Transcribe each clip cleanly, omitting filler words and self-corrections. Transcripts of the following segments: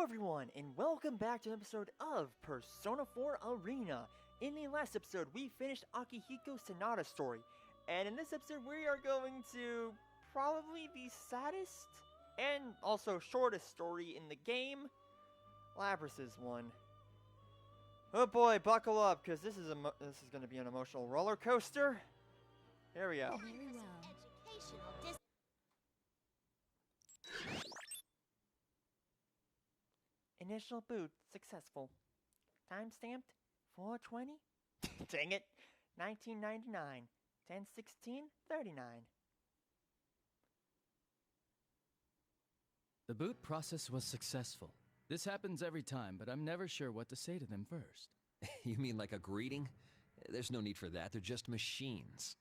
everyone, and welcome back to an episode of Persona 4 Arena. In the last episode, we finished Akihiko Sanada's story, and in this episode, we are going to probably the saddest and also shortest story in the game, Labrys' one. Oh boy, buckle up, because this is going to be an emotional roller coaster. Here we go. Very well. Initial boot successful. Time stamped 420? Dang it! 1999. 10/16/39. The boot process was successful. This happens every time, but I'm never sure what to say to them first. You mean like a greeting? There's no need for that, they're just machines.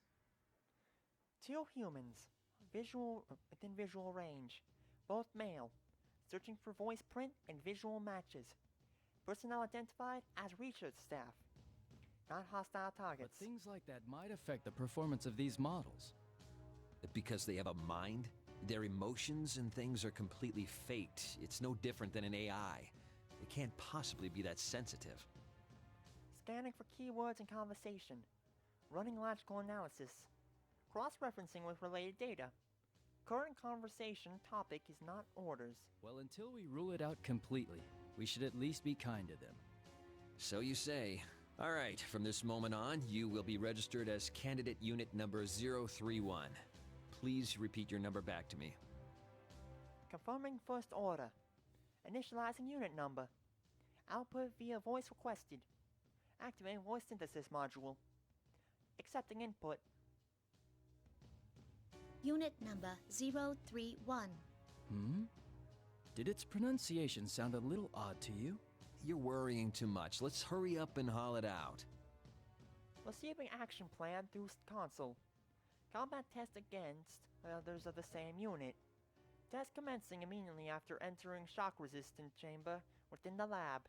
Two humans, within visual range, both male, searching for voice print and visual matches. Personnel identified as research staff, not hostile But targets. things like that might affect the performance of these models. Because they have a mind? Their emotions and things are completely faked. It's no different than an AI. They can't possibly be that sensitive. Scanning for keywords and conversation, running logical analysis, cross-referencing with related data. Current conversation topic is not orders. Well, until we rule it out completely, we should at least be kind to them. So you say. All right, from this moment on, you will be registered as candidate unit number 031. Please repeat your number back to me. Confirming first order. Initializing unit number. Output via voice requested. Activating voice synthesis module. Accepting input. Unit number 031. Did its pronunciation sound a little odd to you? You're worrying too much. Let's hurry up and haul it out. Receiving action plan through console. Combat test against others of the same unit. Test commencing immediately after entering shock-resistant chamber within the lab.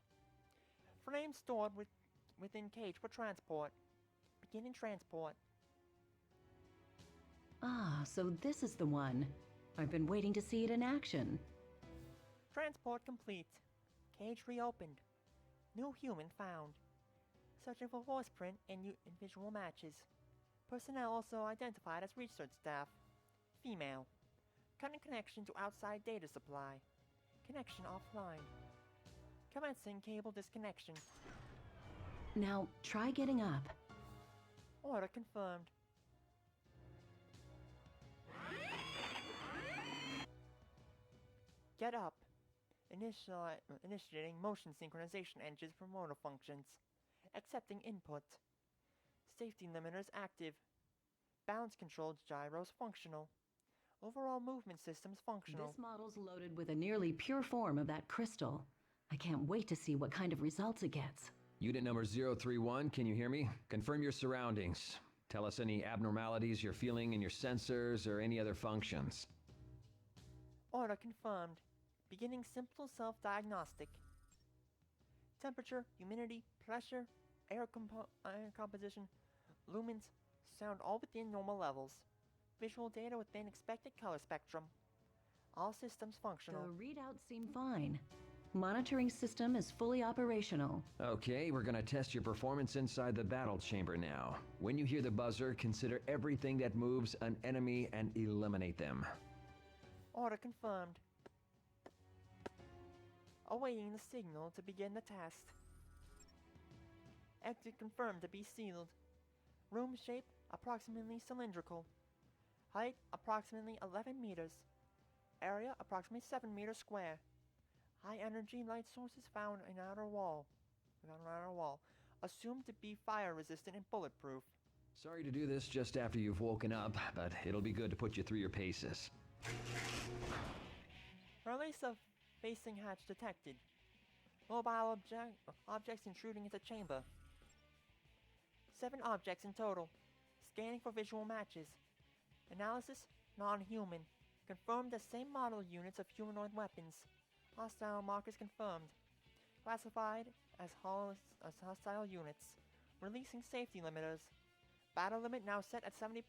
Frame stored within cage for transport. Beginning transport. Ah, so this is the one. I've been waiting to see it in action. Transport complete. Cage reopened. New human found. Searching for voice print and visual matches. Personnel also identified as research staff. Female. Cutting connection to outside data supply. Connection offline. Commencing cable disconnection. Now, try getting up. Order confirmed. Get up. Initiating motion synchronization engines for motor functions. Accepting input. Safety limiters active. Balance controlled gyros functional. Overall movement systems functional. This model's loaded with a nearly pure form of that crystal. I can't wait to see what kind of results it gets. Unit number 031, can you hear me? Confirm your surroundings. Tell us any abnormalities you're feeling in your sensors or any other functions. Order confirmed. Beginning simple self-diagnostic. Temperature, humidity, pressure, air composition, lumens, sound all within normal levels. Visual data within expected color spectrum. All systems The functional. readouts seem fine. Monitoring system is fully operational. Okay, we're gonna test your performance inside the battle chamber now. When you hear the buzzer, consider everything that moves an enemy and eliminate them. Order confirmed. Awaiting the signal to begin the test. Exit confirmed to be sealed. Room shape approximately cylindrical. Height approximately 11 meters. Area approximately 7 meters square. High energy light sources found in outer wall. Assumed to be fire resistant and bulletproof. Sorry to do this just after you've woken up, but it'll be good to put you through your paces. Release of facing hatch detected. Mobile objects intruding into chamber. 7 objects in total. Scanning for visual matches. Analysis, non-human. Confirmed as same model units of humanoid weapons. Hostile markers confirmed. Classified as hostile units. Releasing safety limiters. Battle limit now set at 70%.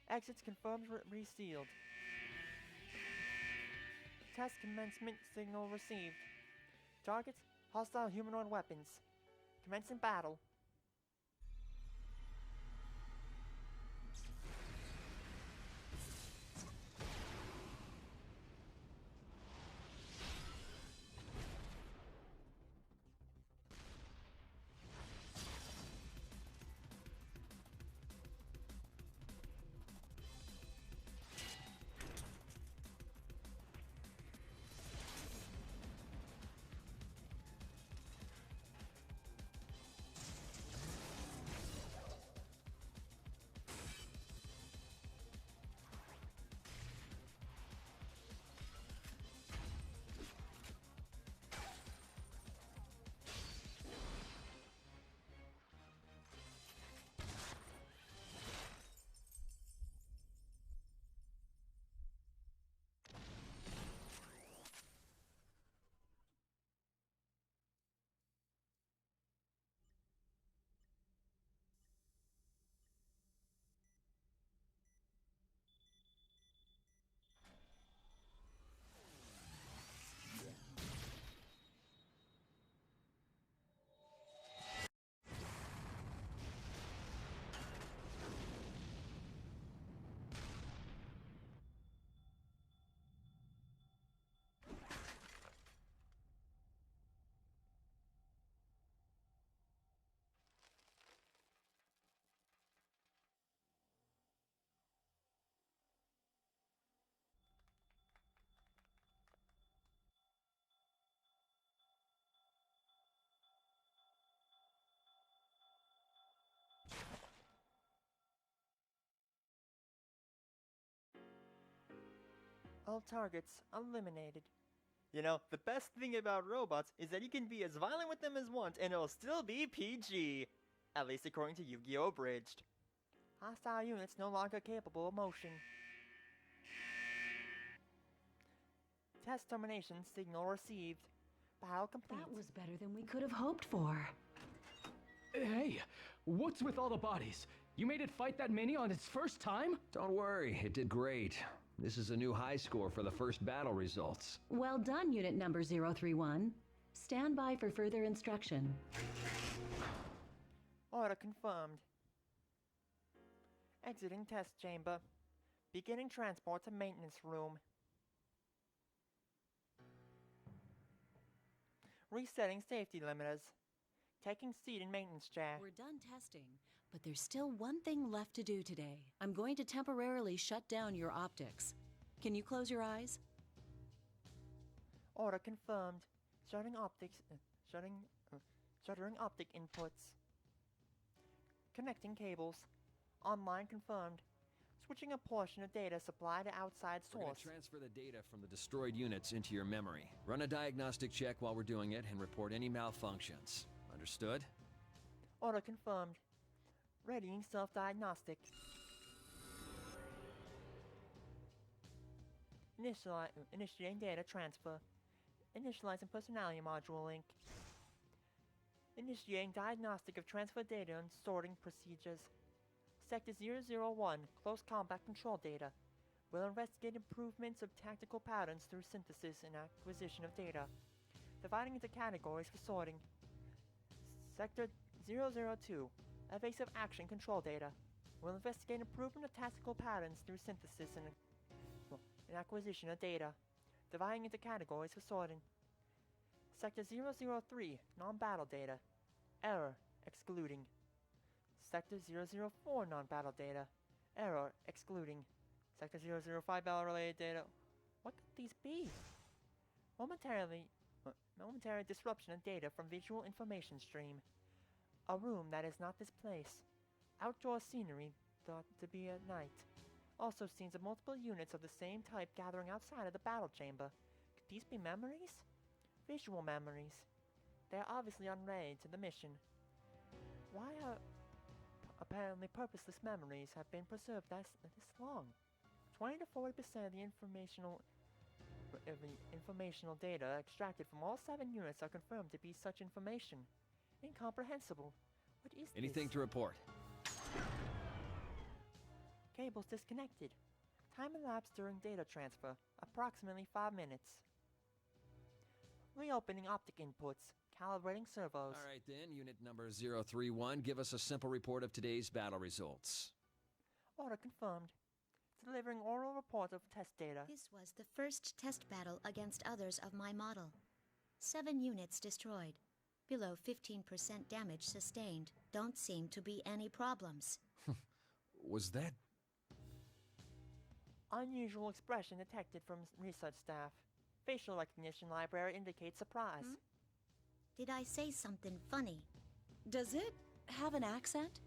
Exits confirmed resealed. Test commencement signal received. Targets, hostile humanoid weapons. Commencing battle. All targets eliminated. You know, the best thing about robots is that you can be as violent with them as want and it'll still be PG. At least according to Yu-Gi-Oh! Abridged. Hostile units no longer capable of motion. Test termination signal received. Battle complete. That was better than we could have hoped for. Hey, what's with all the bodies? You made it fight that many on its first time? Don't worry, it did great. This is a new high score for the first battle results. Well done, Unit Number 031. Stand by for further instruction. Order confirmed. Exiting test chamber. Beginning transport to maintenance room. Resetting safety limiters. Taking seat in maintenance chair. We're done testing, but there's still one thing left to do today. I'm going to temporarily shut down your optics. Can you close your eyes? Order confirmed. Shuttering optic inputs. Connecting cables. Online confirmed. Switching a portion of data supply to outside We're going source. to transfer the data from the destroyed units into your memory. Run a diagnostic check while we're doing it and report any malfunctions. Understood? Order confirmed. Readying self-diagnostic. Initiating data transfer. Initializing personality module link. Initiating diagnostic of transfer data and sorting procedures. Sector 001, close combat control data. Will investigate improvements of tactical patterns through synthesis and acquisition of data. Dividing into categories for sorting. Sector 002, evasive action control data. Will investigate improvement of tactical patterns through synthesis and acquisition of data. Dividing into categories for sorting. Sector 003, non-battle data. Error, excluding. Sector 004, non-battle data. Error, excluding. Sector 005, battle-related data. What could these be? Momentary disruption of data from visual information stream. A room that is not this place. Outdoor scenery thought to be at night. Also scenes of multiple units of the same type gathering outside of the battle chamber. Could these be memories? Visual memories. They are obviously unrelated to the mission. Why are apparently purposeless memories have been preserved this long? 20 to 40% of the informational data extracted from all 7 units are confirmed to be such information. Incomprehensible. What is Anything this? to report? Cables disconnected. Time elapsed during data transfer, approximately 5 minutes. Reopening optic inputs. Calibrating servos. All right then, unit number 031, give us a simple report of today's battle results. Order confirmed. Delivering oral report of test data. This was the first test battle against others of my model. 7 units destroyed. Below 15% damage sustained. Don't seem to be any problems. Was that... Unusual expression detected from research staff. Facial recognition library indicates surprise. Did I say something funny? Does it have an accent?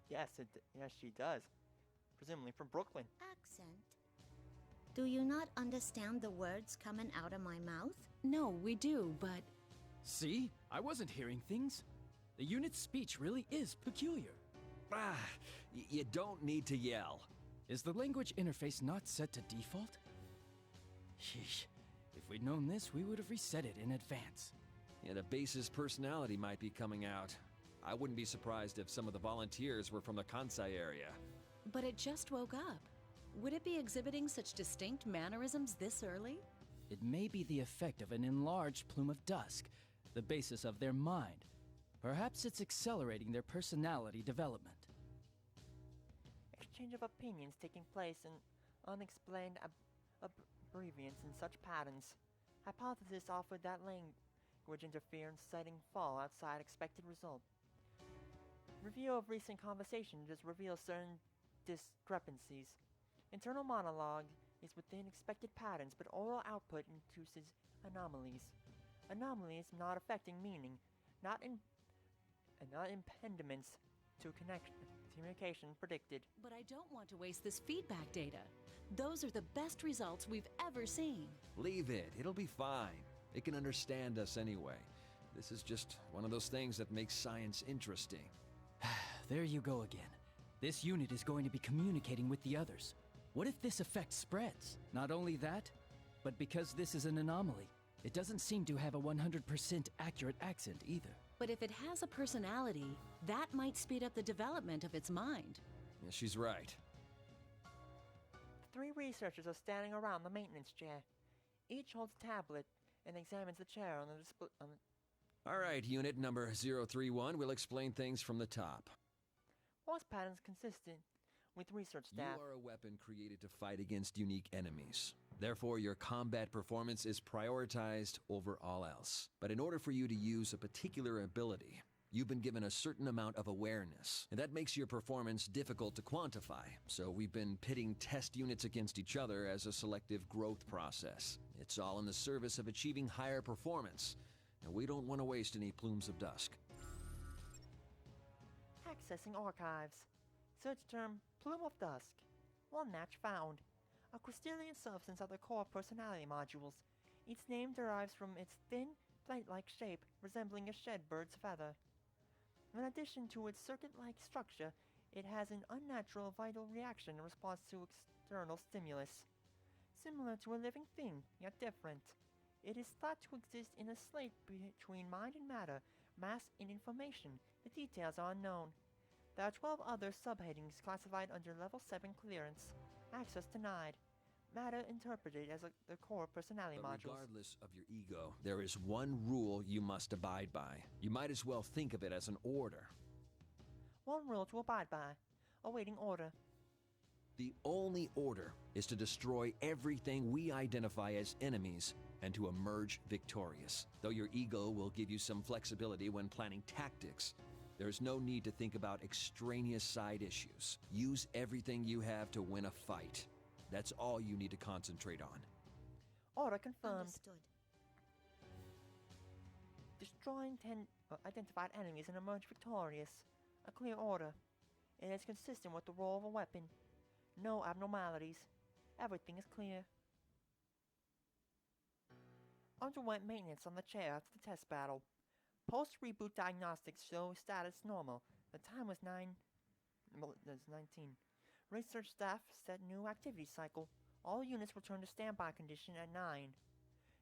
Yes, yes, she does. Presumably from Brooklyn. Accent? Do you not understand the words coming out of my mouth? No, we do, but See? I wasn't hearing things. The unit's speech really is peculiar. Ah, you don't need to yell. Is the language interface not set to default? Sheesh. If we'd known this, we would have reset it in advance. Yeah, the base's personality might be coming out. I wouldn't be surprised if some of the volunteers were from the Kansai area. it just woke up. Would it be exhibiting such distinct mannerisms this early? It may be the effect of an enlarged plume of dusk, the basis of their mind. Perhaps it's accelerating their personality development. Exchange of opinions taking place in unexplained abbreviations in such patterns. Hypothesis offered that language interference citing fall outside expected result. Review of recent conversations just reveals certain discrepancies. Internal monologue is within expected patterns, but oral output induces anomalies. Anomalies not affecting meaning, not impediments to communication predicted. But I don't want to waste this feedback data. Those are the best results we've ever seen. Leave it. It'll be fine. It can understand us anyway. This is just one of those things that makes science interesting. There you go again. This unit is going to be communicating with the others. What if this effect spreads? Not only that, but because this is an anomaly, it doesn't seem to have a 100% accurate accent either. But if it has a personality, that might speed up the development of its mind. Yeah, she's right. 3 researchers are standing around the maintenance chair. Each holds a tablet and examines the chair on the display. All right, unit number 031, we'll explain things from the top. Voice patterns consistent with research You staff. are a weapon created to fight against unique enemies. Therefore, your combat performance is prioritized over all else. But in order for you to use a particular ability, you've been given a certain amount of awareness, and that makes your performance difficult to quantify. So we've been pitting test units against each other as a selective growth process. It's all in the service of achieving higher performance, and we don't want to waste any plumes of dusk. Accessing archives. Search term Plume of Dusk. 1 match found. A crystalline substance at the core personality modules. Its name derives from its thin, plate-like shape, resembling a shed bird's feather. In addition to its circuit-like structure, it has an unnatural vital reaction in response to external stimulus. Similar to a living thing, yet different. It is thought to exist in a slate between mind and matter, mass and information. The details are unknown. There are 12 other subheadings classified under Level 7 clearance. Access denied. Matter interpreted as the core personality But modules. regardless of your ego, there is one rule you must abide by. You might as well think of it as an order. 1 rule to abide by. Awaiting order. The only order is to destroy everything we identify as enemies and to emerge victorious. Though your ego will give you some flexibility when planning tactics, there's no need to think about extraneous side issues. Use everything you have to win a fight. That's all you need to concentrate on. Order confirmed. Understood. Destroying 10 identified enemies and emerge victorious. A clear order. It is consistent with the role of a weapon. No abnormalities. Everything is clear. Underwent maintenance on the chair after the test battle. Post-reboot diagnostics show status normal. The time was 19. Research staff set new activity cycle. All units return to standby condition at 9.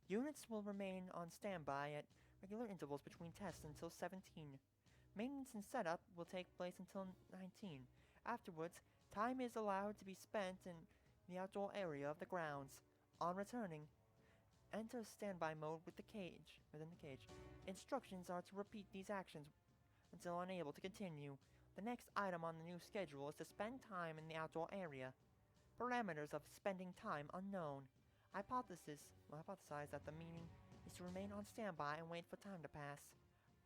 Units will remain on standby at regular intervals between tests until 17. Maintenance and setup will take place until 19. Afterwards, time is allowed to be spent in the outdoor area of the grounds. On returning, Enter standby mode within the cage. Instructions are to repeat these actions until unable to continue. The next item on the new schedule is to spend time in the outdoor area. Parameters of spending time unknown. Hypothesize that the meaning is to remain on standby and wait for time to pass.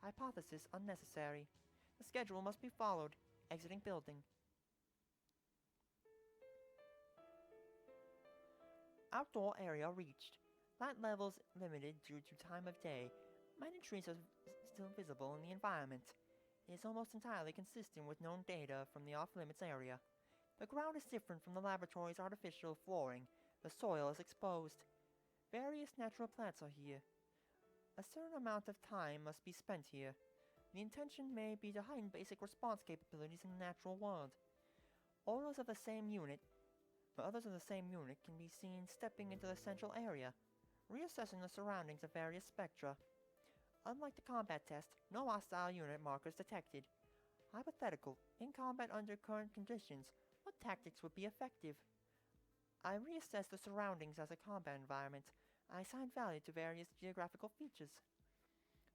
Hypothesis unnecessary. The schedule must be followed. Exiting building. Outdoor area reached. Light levels limited due to time of day. Many trees are still visible in the environment. It is almost entirely consistent with known data from the off-limits area. The ground is different from the laboratory's artificial flooring. The soil is exposed. Various natural plants are here. A certain amount of time must be spent here. The intention may be to heighten basic response capabilities in the natural world. Others of the same unit can be seen stepping into the central area, reassessing the surroundings of various spectra. Unlike the combat test, no hostile unit markers detected. Hypothetical, in combat under current conditions, what tactics would be effective? I reassess the surroundings as a combat environment. I assign value to various geographical features.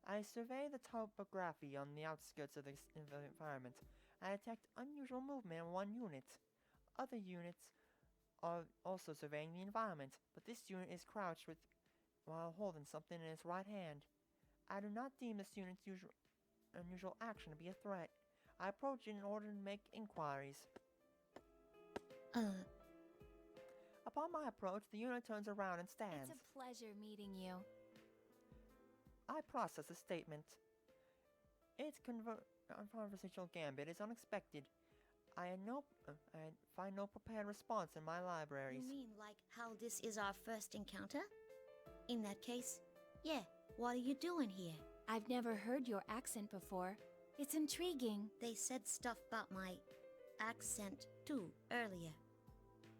I survey the topography on the outskirts of the environment. I detect unusual movement in one unit. Other units are also surveying the environment, but this unit is crouched while holding something in its right hand. I do not deem this unit's unusual action to be a threat. I approach it in order to make inquiries. Upon my approach, the unit turns around and stands. It's a pleasure meeting you. I process a statement. Its conversational gambit is unexpected. I find no prepared response in my libraries. You mean like how this is our first encounter? In that case, yeah, what are you doing here? I've never heard your accent before. It's intriguing. They said stuff about my accent too earlier.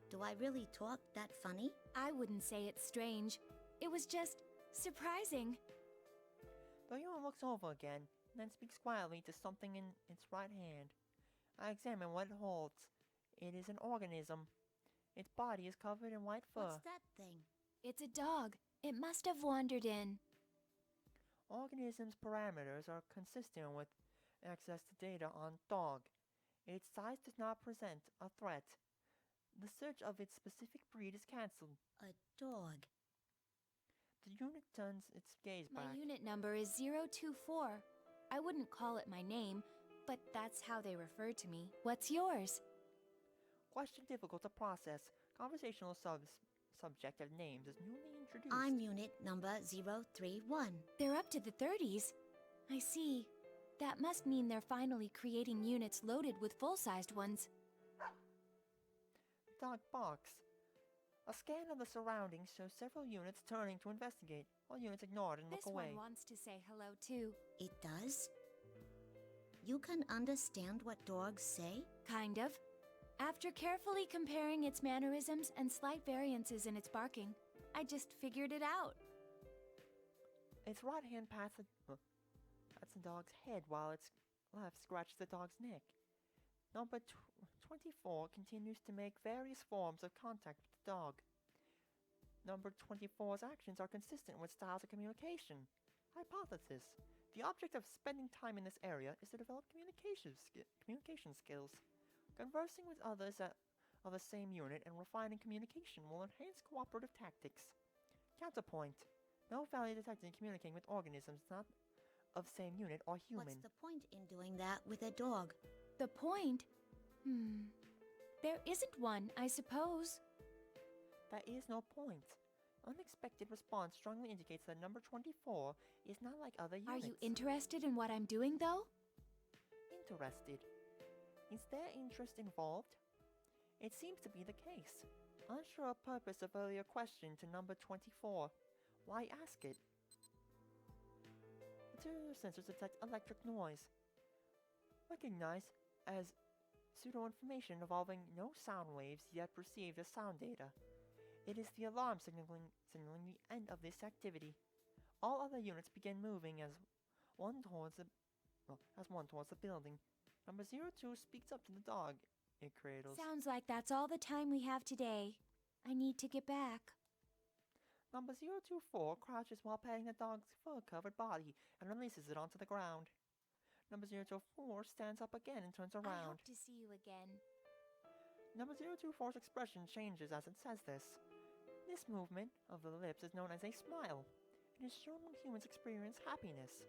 Do I really talk that funny? I wouldn't say it's strange. It was just surprising. The unit looks over again, and then speaks quietly to something in its right hand. I examine what it holds. It is an organism. Its body is covered in white fur. What's that thing? It's a dog. It must have wandered in. Organism's parameters are consistent with access to data on dog. Its size does not present a threat. The search of its specific breed is cancelled. A dog. The unit turns its gaze back. My unit number is 024. I wouldn't call it my name, but that's how they refer to me. What's yours? Question difficult to process. Conversational subject of names is newly introduced. I'm unit number 031. They're up to the 30s. I see. That must mean they're finally creating units loaded with full-sized ones. Dog barks. A scan of the surroundings shows several units turning to investigate, while units ignore it and look away. This one wants to say hello too. It does? You can understand what dogs say? Kind of. After carefully comparing its mannerisms and slight variances in its barking, I just figured it out. Its right hand pats the dog's head while its left scratches the dog's neck. Number 24 continues to make various forms of contact with the dog. Number 24's actions are consistent with styles of communication. Hypothesis. The object of spending time in this area is to develop communication skills. Conversing with others of the same unit and refining communication will enhance cooperative tactics. Counterpoint. No value detected in communicating with organisms not of same unit or human. What's the point in doing that with a dog? The point? There isn't one, I suppose. There is no point. Unexpected response strongly indicates that number 24 is not like other units. Are you interested in what I'm doing, though? Interested. Is there interest involved? It seems to be the case. Unsure of purpose of earlier question to number 24. Why ask it? Material sensors detect electric noise. Recognized as pseudo-information involving no sound waves yet perceived as sound data. It is the alarm signaling the end of this activity. All other units begin moving as one towards the building. Number 02 speaks up to the dog it cradles. Sounds like that's all the time we have today. I need to get back. Number 024 crouches while petting the dog's fur-covered body and releases it onto the ground. Number 024 stands up again and turns I around. hope to see you again. Number 024's expression changes as it says this. This movement of the lips is known as a smile. It is shown when humans experience happiness.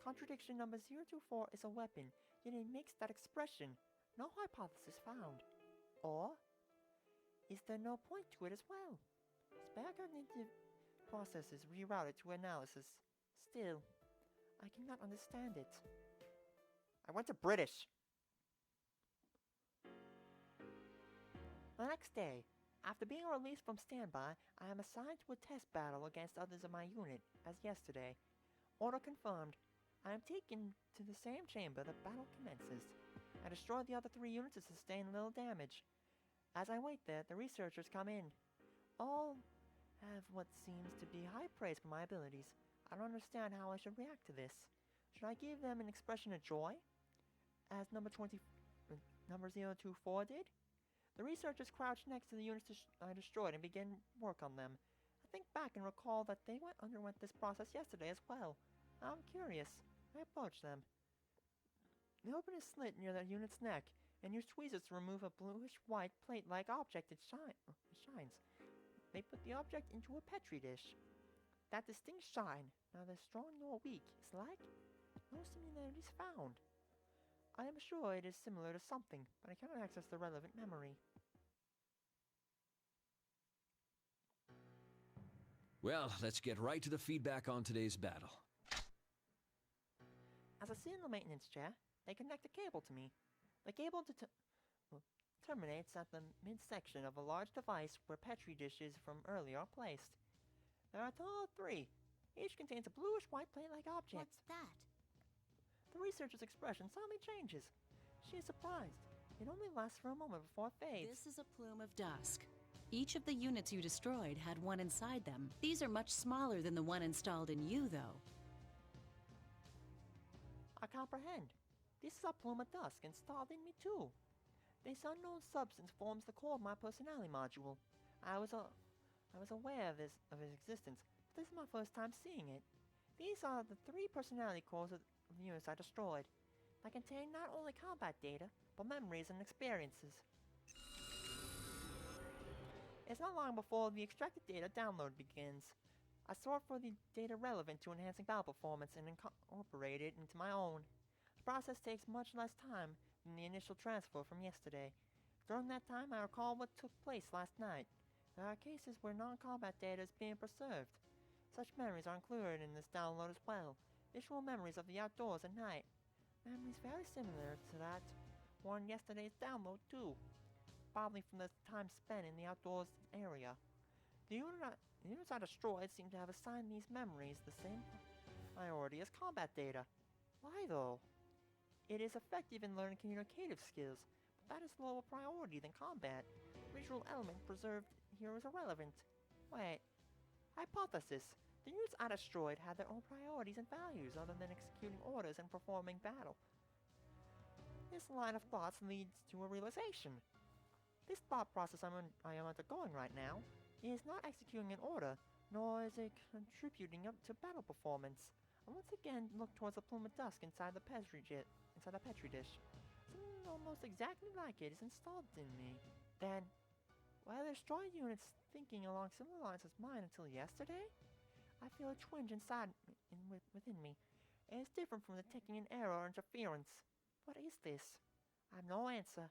Contradiction number 024 is a weapon, yet it makes that expression. No hypothesis found. Or, is there no point to it as well? Spare cognitive processes rerouted to analysis. Still, I cannot understand it. I went to British. The next day, after being released from standby, I am assigned to a test battle against others of my unit, as yesterday. Order confirmed. I am taken to the same chamber the battle commences. I destroy the other 3 units and sustain little damage. As I wait there, the researchers come in. All have what seems to be high praise for my abilities. I don't understand how I should react to this. Should I give them an expression of joy? As number 024 did? The researchers crouched next to the units I destroyed and began work on them. I think back and recall that they underwent this process yesterday as well. I'm curious. I approach them. They open a slit near their unit's neck and use tweezers to remove a bluish-white plate-like object that shines. They put the object into a petri dish. That distinct shine, neither strong nor weak, is like no similarities found. I am sure it is similar to something, but I cannot access the relevant memory. Well, let's get right to the feedback on today's battle. As I sit in the maintenance chair, they connect a cable to me. The cable terminates at the midsection of a large device where petri dishes from earlier are placed. There are a total of 3. Each contains a bluish-white plate-like object. What's that? The researcher's expression suddenly changes. She is surprised. It only lasts for a moment before it fades. This is a plume of dusk. Each of the units you destroyed had one inside them. These are much smaller than the one installed in you, though. I comprehend. This is a plume of dusk installed in me too. This unknown substance forms the core of my personality module. I was aware of its existence, but this is my first time seeing it. These are the 3 personality cores of the units I destroyed. They contain not only combat data, but memories and experiences. It's not long before the extracted data download begins. I sort for the data relevant to enhancing battle performance and incorporate it into my own. The process takes much less time than the initial transfer from yesterday. During that time, I recall what took place last night. There are cases where non-combat data is being preserved. Such memories are included in this download as well. Visual memories of the outdoors at night. Memories very similar to that one yesterday's download too. Probably from the time spent in the outdoors area. The units I destroyed seem to have assigned these memories the same priority as combat data. Why though? It is effective in learning communicative skills, but that is lower priority than combat. Visual element preserved here is irrelevant. Wait. Hypothesis. The units I destroyed had their own priorities and values other than executing orders and performing battle. This line of thoughts leads to a realization. This thought process I am undergoing right now is not executing an order, nor is it contributing up to battle performance. I once again look towards the plume of dusk inside the petri dish. Something almost exactly like it is installed in me. Then, while I destroyed units thinking along similar lines as mine until yesterday, I feel a twinge within me. It is different from detecting an error or interference. What is this? I have no answer.